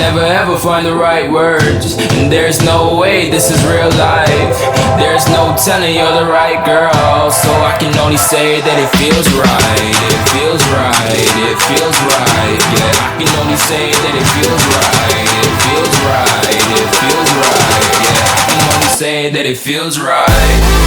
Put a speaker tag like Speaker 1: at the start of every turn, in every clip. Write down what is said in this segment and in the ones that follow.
Speaker 1: never ever find the right words, and there's no way this is real life. There's no telling you're the right girl, so I can only say that it feels right. It feels right, it feels right, yeah. I can only say that it feels right. It feels right, it feels right, yeah. I can only say that it feels right.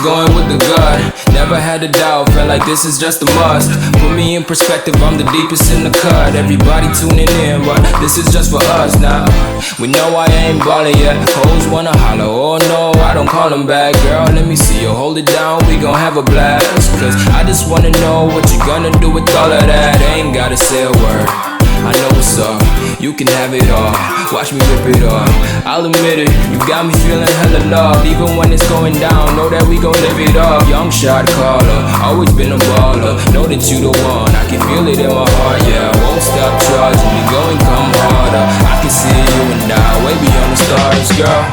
Speaker 1: Going with the gut, never had a doubt, felt like this is just a must. Put me in perspective, I'm the deepest in the cut. Everybody tuning in, but this is just for us now. We know I ain't ballin' yet, hoes wanna holler, oh no, I don't call them back. Girl, let me see you hold it down, we gon' have a blast. Cause I just wanna know what you gonna do with all of that. Ain't gotta say a word, I know what's up, you can have it all. Watch me rip it off, I'll admit it, you got me feeling hella loved. Even when it's going down, know that we gon' live it up. Young shot caller, always been a baller. Know that you the one, I can feel it in my heart, yeah. I won't stop charging, we going come harder. I can see you and I, way beyond the stars, girl.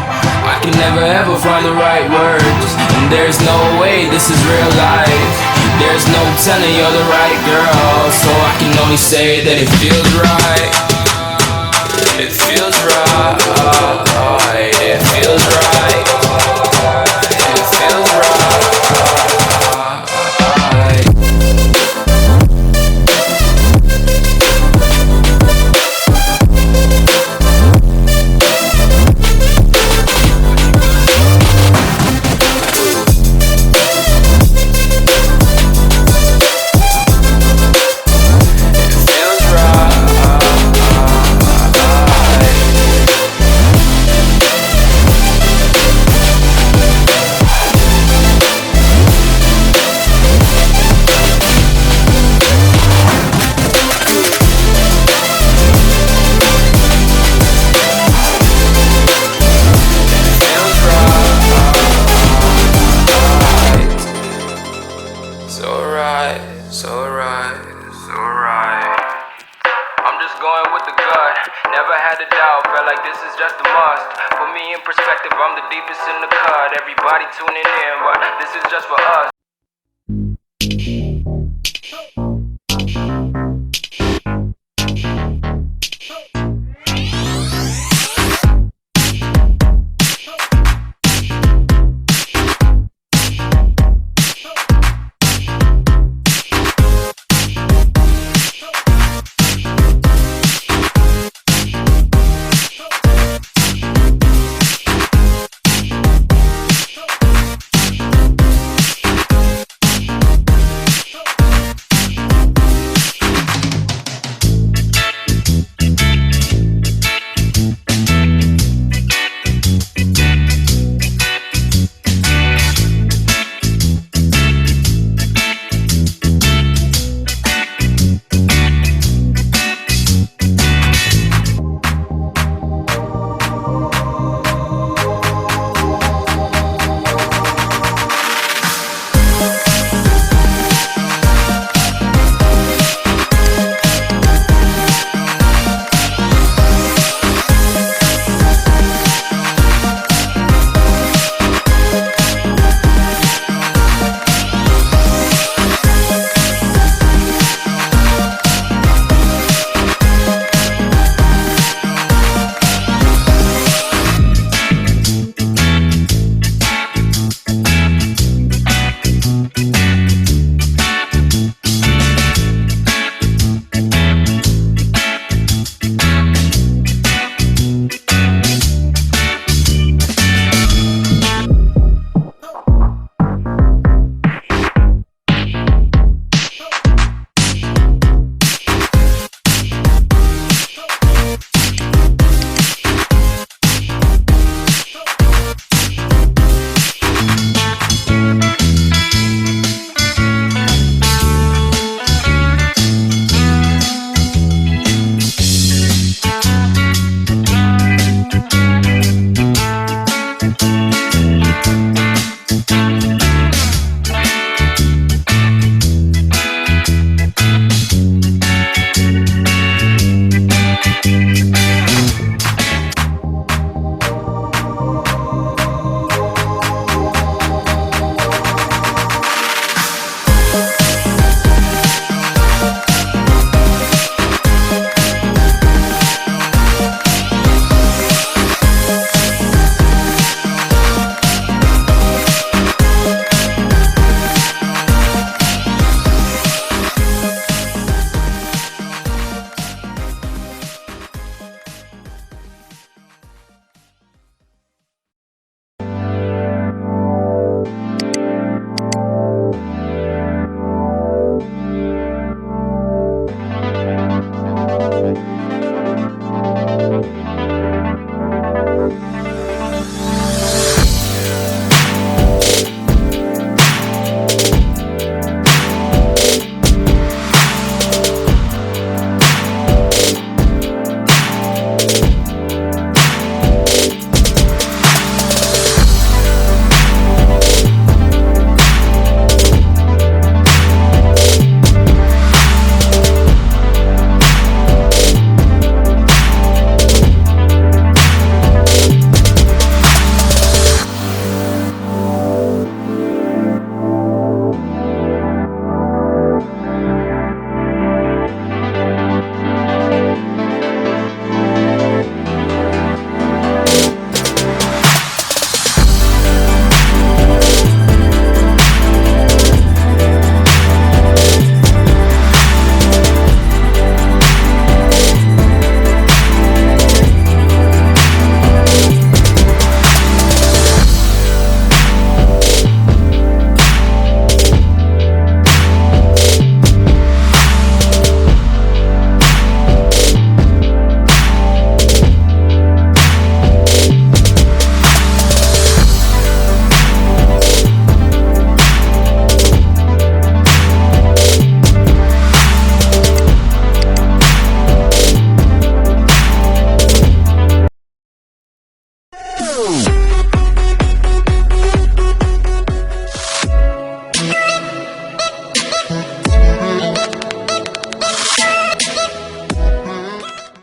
Speaker 1: I can never ever find the right words, and there's no way this is real life. There's no telling you're the right girl, so I can only say that it feels right. It feels right, it feels right, it feels right. Perspective, I'm the deepest in the cut. Everybody tuning in, but this is just for us.